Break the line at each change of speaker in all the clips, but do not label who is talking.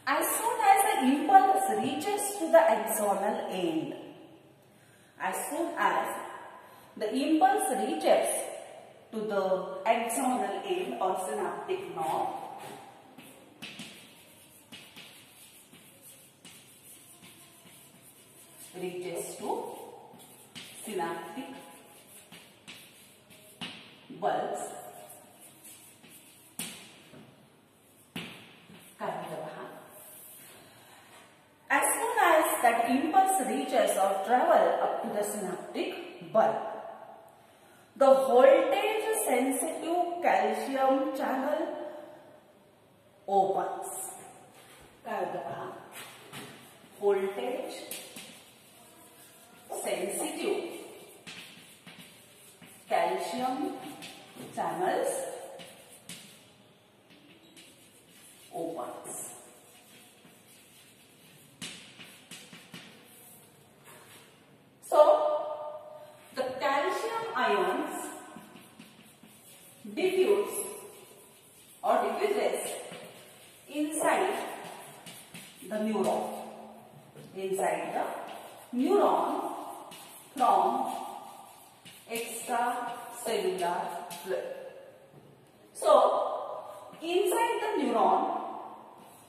As soon as the impulse reaches to the axonal end, as soon as the impulse reaches to the axonal end or synaptic knob, reaches to synaptic bulbs, as soon as that impulse reaches or travel up to the synaptic bulb, the voltage sensitive calcium channel opens. Voltage sensitive calcium channels opens. So, the calcium ions diffuses inside the neuron, from extracellular fluid. So, inside the neuron,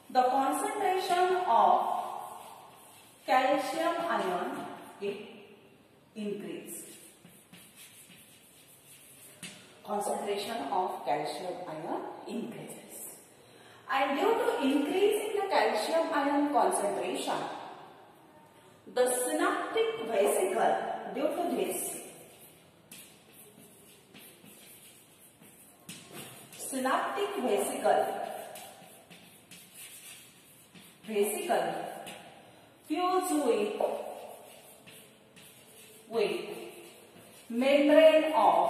the concentration of calcium ion increased. Concentration of calcium ion increases. And due to increase in the calcium ion concentration, the synaptic vesicle, due to this, synaptic vesicle fuse with membrane of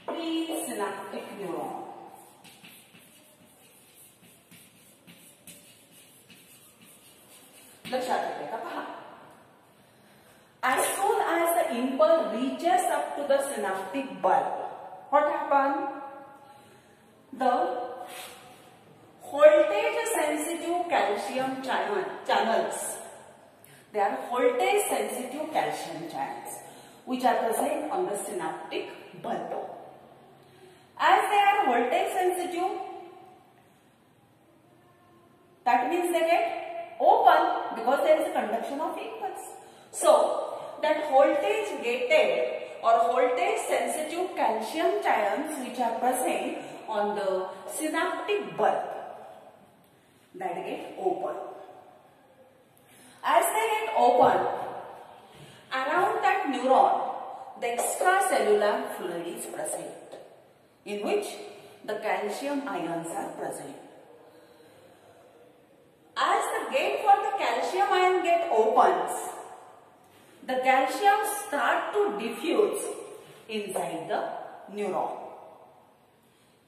presynaptic neuron. लक्षात येते का पहा. As soon as the impulse reaches up to the synaptic bulb, what happens? The voltage sensitive calcium channels, they are voltage sensitive calcium channels which are present on the synaptic bulb. As they are voltage sensitive, that means they get open because there is a conduction of impulse. So, that voltage gated or voltage sensitive calcium channels which are present on the synaptic bulb, that get open. As they get open, around that neuron, the extracellular fluid is present, in which the calcium ions are present. As the gate for the calcium ion gate opens, the calcium start to diffuse inside the neuron.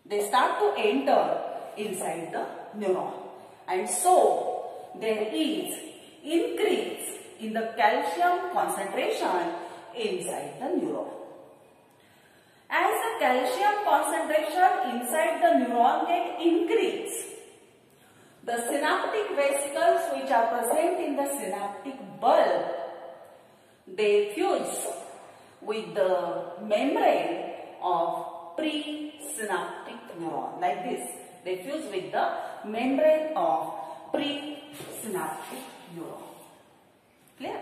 They start to enter inside the neuron, and so there is increase in the calcium concentration inside the neuron. As the calcium concentration inside the neuron get increased, the synaptic vesicles which are present in the synaptic bulb, they fuse with the membrane of presynaptic neuron, like this. They fuse with the membrane of presynaptic neuron. Clear?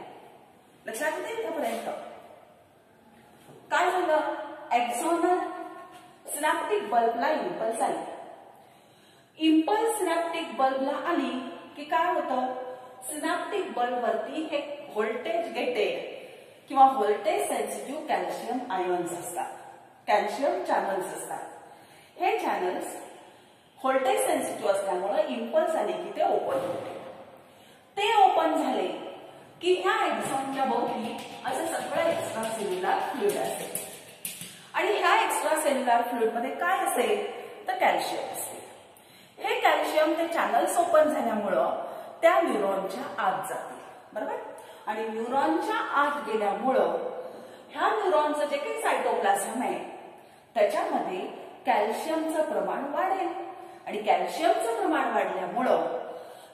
लक्षात येते इथपर्यंत. काय झालं? एक्सॉनल synaptic बल्बला impulse आली. Impulse synaptic बल्बला आली की काय होतं? सिनॅप्टिक बल्ब वरती एक व्होल्टेज गेटेड किंवा व्होल्टेज सेन्सिटिव्ह कॅल्शियम आयन्स असतात, कॅल्शियम चॅनल्स असतात. हे चॅनल्स व्होल्टेज सेन्सिटिव्ह असल्यामुळे इम्पल्स आले की ते ओपन होते. ते ओपन झाले की ह्या एक्सॉनच्या भोवती असं सगळं एक्स्ट्रा सेल्युलर फ्लुइड असेल आणि ह्या एक्स्ट्रा सेल्युलर फ्लुइड मध्ये काय असेल तर कॅल्शियम असेल. हे कॅल्शियम ते चॅनल्स ओपन झाल्यामुळं त्या न्यूरॉनच्या आत जातील, बरोबर. आणि न्यूरॉनच्या आत गेल्यामुळं ह्या न्यूरॉनचं जे काही सायटोप्लाझम आहे त्याच्यामध्ये कॅल्शियमचं प्रमाण वाढेल आणि कॅल्शियमचं प्रमाण वाढल्यामुळं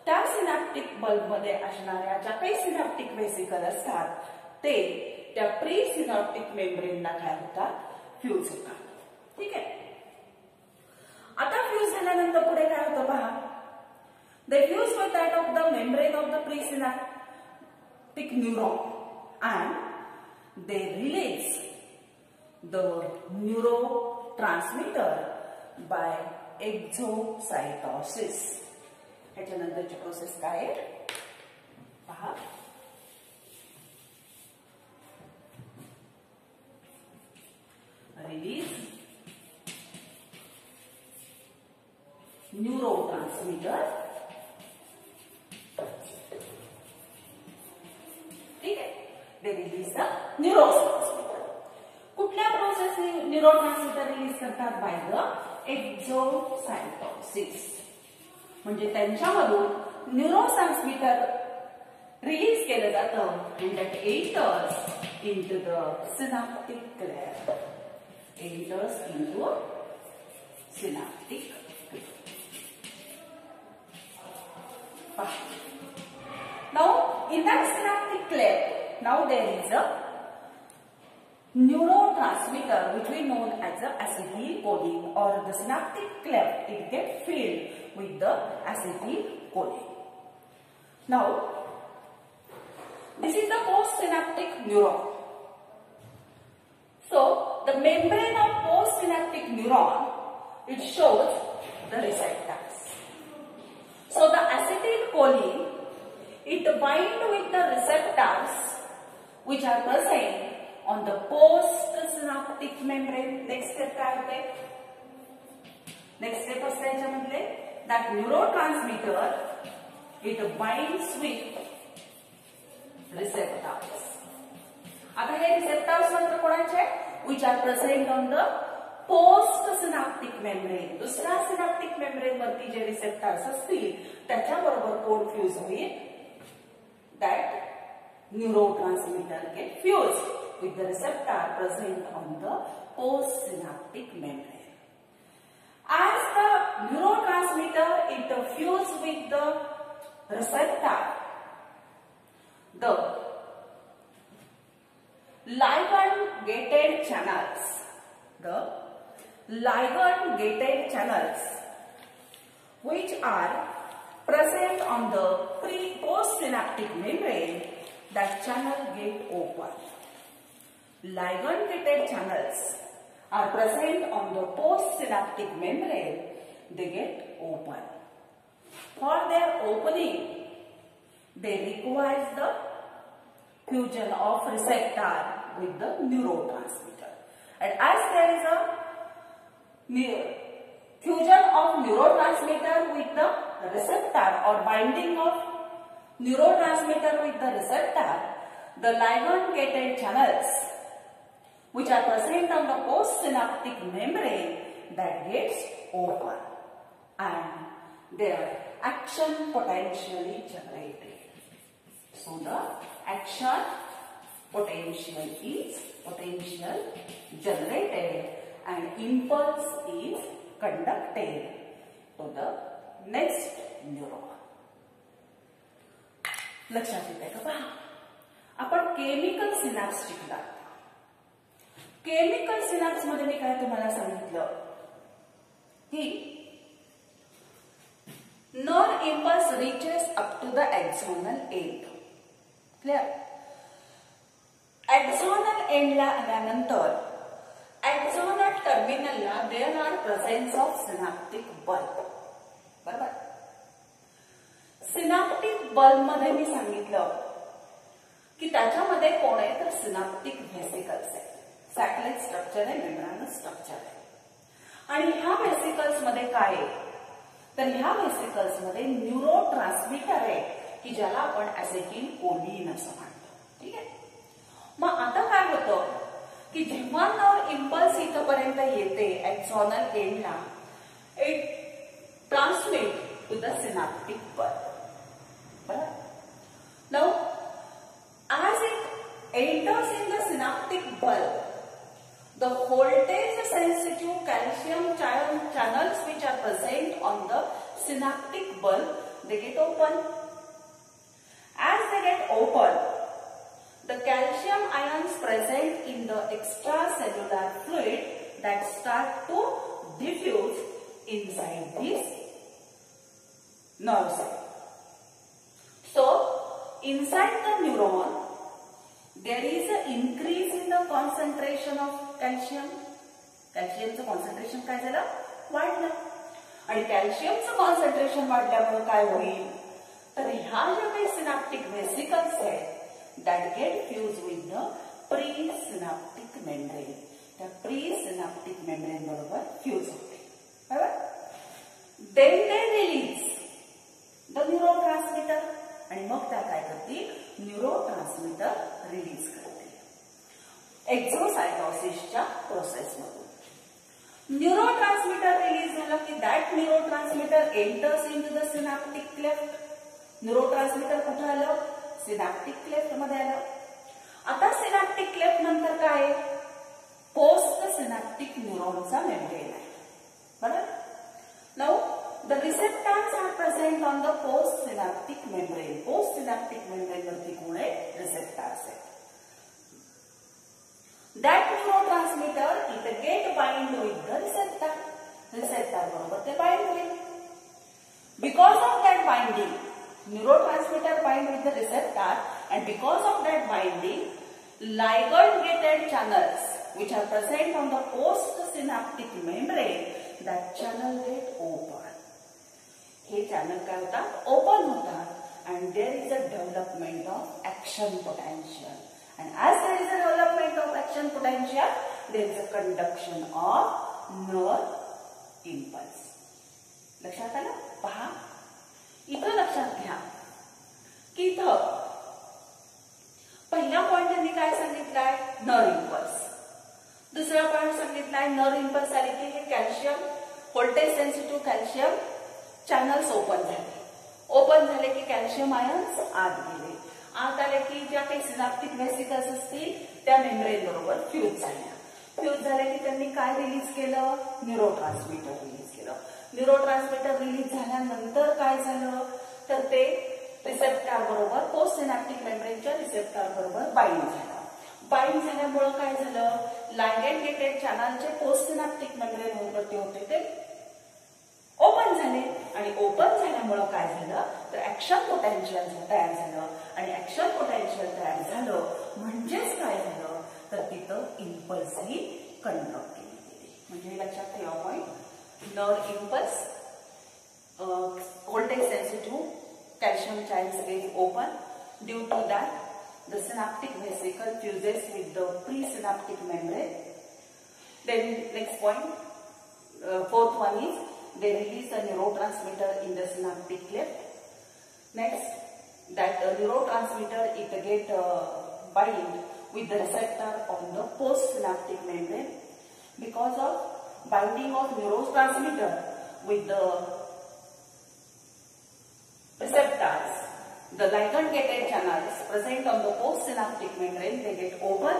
त्या सिनॅप्टिक बल्बमध्ये असणाऱ्या ज्या काही सिनॅप्टिक व्हेसिकल असतात ते त्या प्री सिनॅप्टिक मेम्ब्रेनला काय होतात, फ्यूज होतात. ठीक आहे. आता फ्यूज झाल्यानंतर पुढे काय होतं पहा. They fuse with that of the membrane of the presynaptic neuron and they release the neurotransmitter by exocytosis. ह्याच्यानंतरची प्रोसेस काय आहे पहा. Release neurotransmitter. They release the neurotransmitter. कुठल्या प्रोसेसने न्यूरोट्रान्समीटर रिलीज करतात? By the exocytosis. म्हणजे त्यांच्यामधून न्यूरोट्रान्समीटर रिलीज केलं जातं and that enters into the synaptic cleft. Enters into synaptic cleft. Now in that synaptic cleft, now there is a neurotransmitter which we know as the acetylcholine, or the synaptic cleft it gets filled with the acetylcholine. Now this is the postsynaptic neuron. So the membrane of postsynaptic neuron, it shows the receptors. So the acetylcholine, it binds with the receptors which are present on the postsynaptic membrane. Next step काय होते? Next step असते याच्यामध्ये that neurotransmitter it binds with receptors. आता हे receptors नंतर कोणाचे? Which are present on the postsynaptic membrane. दुसऱ्या synaptic membrane वरती जे receptors असतील त्याच्याबरोबर कोण फ्यूज होईल? That neurotransmitter get fused with the receptor present on the postsynaptic membrane. As the neurotransmitter interferes with the receptor, the ligand-gated channels, which are present on the postsynaptic membrane, that channel get open. Ligand-gated channels are present on the postsynaptic membrane, they get open. For their opening, they require the fusion of receptor with the neurotransmitter. And as there is a fusion of neurotransmitter with the receptor, or binding of neurotransmitter with the receptor, the ligand-gated channels which are present on the postsynaptic membrane, that gets open and their action potentially generated. So the action potential is generated and impulse is conducted to the next neuron. लक्षात येते का पहा. आपण chemical synapse शिकला. Chemical synapse मध्ये मी काय तुम्हाला सांगितलं की nerve impulse reaches up to the axonal end. Clear? Axonal end ला आल्यानंतर axonal terminal ला there are presence of synaptic bulb. बरोबर. सिनॅप्टिक बल्ब मध्ये मी सांगितलं की त्याच्यामध्ये कोण आहे तर सिनॅप्टिक व्हेसिकल्स आहे. सॅटेलाइट स्ट्रक्चर आहे, मेम्ब्रेनस स्ट्रक्चर आहे. आणि ह्या व्हेसिकल्स मध्ये काय आहे तर ह्या व्हेसिकल्स मध्ये न्यूरोट्रान्समीटर आहे की ज्याला आपण ऍसेटिलकोलिन असं म्हणतो. ठीक आहे. मग आता काय होतं की जेव्हा नर्व इम्पल्स इथपर्यंत येते एक्झॉनल एंडला, it transmit to the synaptic bulb. बरोबर. Now as it enters in the synaptic bulb, the voltage sensitive calcium channels which are present on the synaptic bulb, they get open. As they get open, the calcium ions present in the extracellular fluid that start to diffuse inside this nerve cell. So, inside the neuron, there is an increase in the concentration of calcium. कॅल्शियमचं concentration काय झालं? वाढलं. आणि कॅल्शियमचं concentration वाढल्यामुळे काय होईल? तर ह्या ज्या काही सिनॅप्टिक व्हेसिकल्स आहेत that get fuse with the pre synaptic membrane. त्या प्री सिनॅप्टिक मेम्ब्रेन बरोबर फ्यूज होते. बरोबर? Then they release the neurotransmitter आणि मग त्या काय करतील? न्यूरोट्रान्समीटर रिलीज करतील एक्झोसायटोसिसच्या प्रोसेसमधून. न्यूरोट्रान्समीटर रिलीज झालं की that neurotransmitter enters in to the synaptic cleft. Neurotransmitter कुठे आलं? सिनॅप्टिक क्लेफ्ट मध्ये आलं. आता सिनॅप्टिक क्लेफ्ट नंतर काय? पोस्ट सिनॅप्टिक न्यूरॉनचा मेम्ब्रेन आहे. बरोबर? Now the receptors are present on the post synaptic membrane. Post synaptic membrane वरती कोण आहे? रिसेप्टर्स आहेत. That neurotransmitter it get bind with the receptor. Receptor बरोबर ते bind होईल. Because of that binding, neurotransmitter bind with the receptor, and because of that binding, ligand-gated channels which are present on the postsynaptic membrane, that channel get open. Hey channel काय होतात? Open होतात, and there is a development of action potential. And as there is a development of action potential, there is a conduction of nerve impulse. लक्षात आलं? पहा इथं लक्षात घ्या की इथं पहिला पॉइंट त्यांनी काय सांगितलाय? Nerve impulse. दुसरा पॉइंट सांगितलाय नर्व इम्पल्स आले की हे calcium voltage sensitive calcium channels open झाले. ओपन झाले की कॅल्शियम आयन्स आत गेले. आत आले की ज्या काही सिनॅप्टिक व्हेसिकल्स असतील त्या मेम्ब्रेन बरोबर फ्यूज झाल्या. फ्यूज झाल्या की त्यांनी काय रिलीज केलं? न्यूरोट्रान्समीटर रिलीज केलं. न्यूरोट्रान्समीटर रिलीज झाल्यानंतर काय झालं? तर ते रिसेप्टर बरोबर पोस्ट सिनॅप्टिक मेम्ब्रेनच्या रिसेप्टर बरोबर बाइंड झालं. बाइंड झाल्यामुळे काय झालं? लायगेंड गेटेड चॅनलचे पोस्ट सिनॅप्टिक मेम्ब्रेन वरती होते ते ओपन झाले. आणि ओपन झाल्यामुळे काय झालं? तर ऍक्शन पोटेन्शियल तयार झालं. आणि ऍक्शन पोटेन्शियल तयार झालं म्हणजेच काय झालं? तर तिथं इम्पल्स ही कंडक्ट केली गेली. म्हणजे लक्षात ठेवा point. Nerve impulse, voltage sensitive calcium channels gate open. Due to that the synaptic vesicle fuses with the pre synaptic membrane. Then next point, fourth one is they release a neurotransmitter in the synaptic cleft. Next, that neurotransmitter it get bind with the receptor on the postsynaptic membrane. Because of binding of neurotransmitter with the receptors, the ligand-gated channels present on the postsynaptic membrane they get open.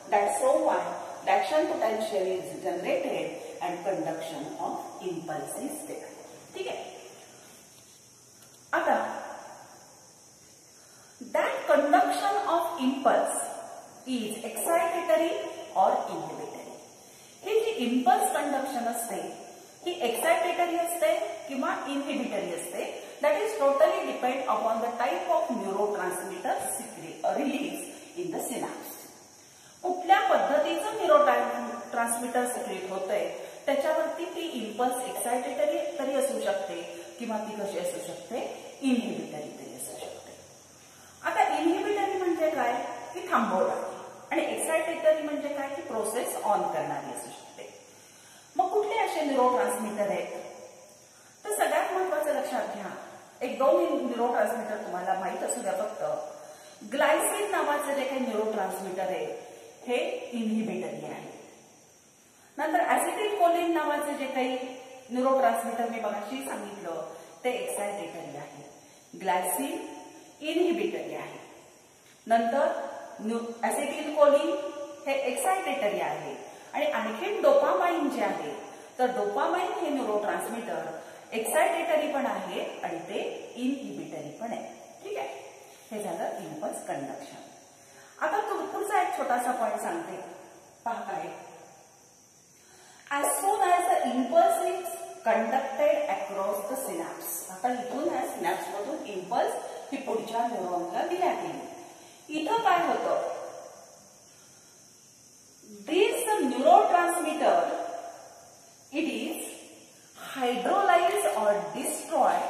That's so why the action potential is generated and conduction of impulse is there. ठीक है? आता that conduction of impulse is excitatory or inhibitory. Hey ji impulse conduction असते ही excitatory असते किंवा inhibitory असते. That is totally depend upon the type of neurotransmitter released in the synapse. कुठल्या पद्धतीचं neurotransmitter secrete होतंय त्याच्यावरती ती इम्पल्स एक्सायटेटरी तरी असू शकते किंवा ती कशी असू शकते? इनहिबिटरी तरी असू शकते. आता इनहिबिटरी म्हणजे काय? की थांबवणारी. आणि एक्सायटेटरी म्हणजे काय? की प्रोसेस ऑन करणारी असू शकते. मग कुठले असे न्यूरोट्रान्समीटर आहेत? तर सगळ्यात महत्वाचं लक्षात घ्या. एक दोन न्यूरोट्रान्समीटर तुम्हाला माहित असू द्या फक्त. ग्लायसिन नावाचं जे काही न्यूरोट्रान्समीटर आहे हे इनहिबिटरी आहे. नंतर ऍसिटिलकोलिन नावाचे जे काही न्यूरोट्रान्समीटर मी मगाशी सांगितलं ते एक्सायटेटरी आहे. ग्लायसिन इनहिबिटरी आहे. नंतर ऍसिटिलकोलिन हे एक्सायटेटरी आहे आणि आणखीन डोपामाइन जे आहे तर डोपामाइन हे न्यूरोट्रान्समीटर एक्सायटेटरी पण आहे आणि ते इनहिबिटरी पण आहे. ठीक आहे, हे झालं इम्पल्स कंडक्शन. आता पुढचा एक छोटासा पॉइंट सांगते, पहा काय. As soon as the impulse is conducted across the synapse, आता इथून या सिनॅप्स मधून इम्पल्स ही पुढच्या न्यूरॉनला दिल्या गेली. इथं काय होतं, this neurotransmitter it is hydrolyzed or destroyed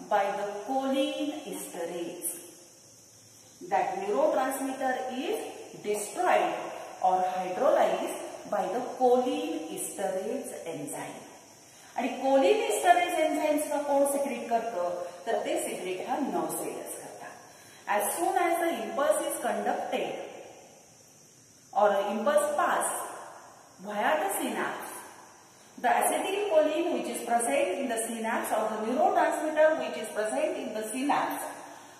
by the cholinesterase. That neurotransmitter is destroyed or hydrolyzed by the cholinesterase enzyme. आणि cholinesterase enzymes का कोण सिक्रेट करतं, तर ते सिक्रेट हा नर्व सेल्स करतात. As soon as the impulse is conducted or impulse pass via the synapse, the acetylcholine which is present in the synapse or the neurotransmitter which is present in the synapse,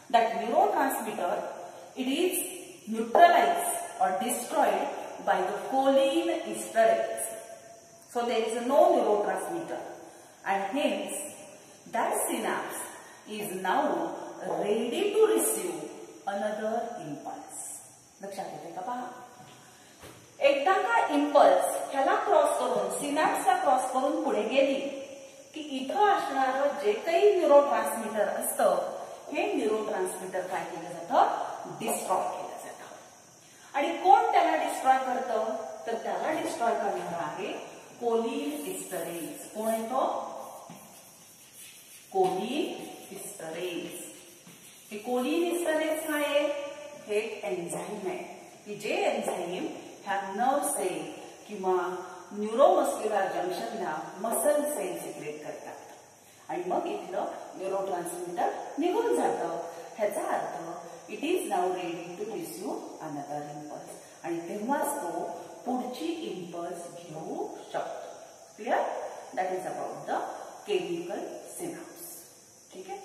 that neurotransmitter it is neutralized or destroyed by the cholinesterase. So there is no neurotransmitter and hence that synapse is now ready to receive another impulse. लक्षात येते का पहा. एकदा का impulse ह्याला cross करून सिनॅप्सला cross करून पुढे गेली की इथं असणारं जे काही न्यूरोट्रान्समीटर असतं हे न्यूरोट्रान्समीटर काय केलं जातं, डिस्ट्रॉय केलं जातं. आणि कोण त्याला डिस्ट्रॉय करतं, तर त्याला डिस्ट्रॉय करणार आहे कोलिनइस्टरेज. कोण आहे तो, कोलिनइस्टरेज. हे कोलिनइस्टरेज काय आहे, हे एन्झाईम आहे की जे एन्झाईम ह्या नर्व सेल किंवा न्यूरोमस्क्युलर जंक्शनला मसल सेल सिक्रेट करतात आणि मग इथलं न्यूरोट्रान्समीटर निघून जातं. ह्याचा अर्थ it is now ready to receive another impulse आणि तेव्हाच तो पुढची इम्पल्स घेऊ शकतो. Clear. That is about the chemical synapse. ठीक आहे.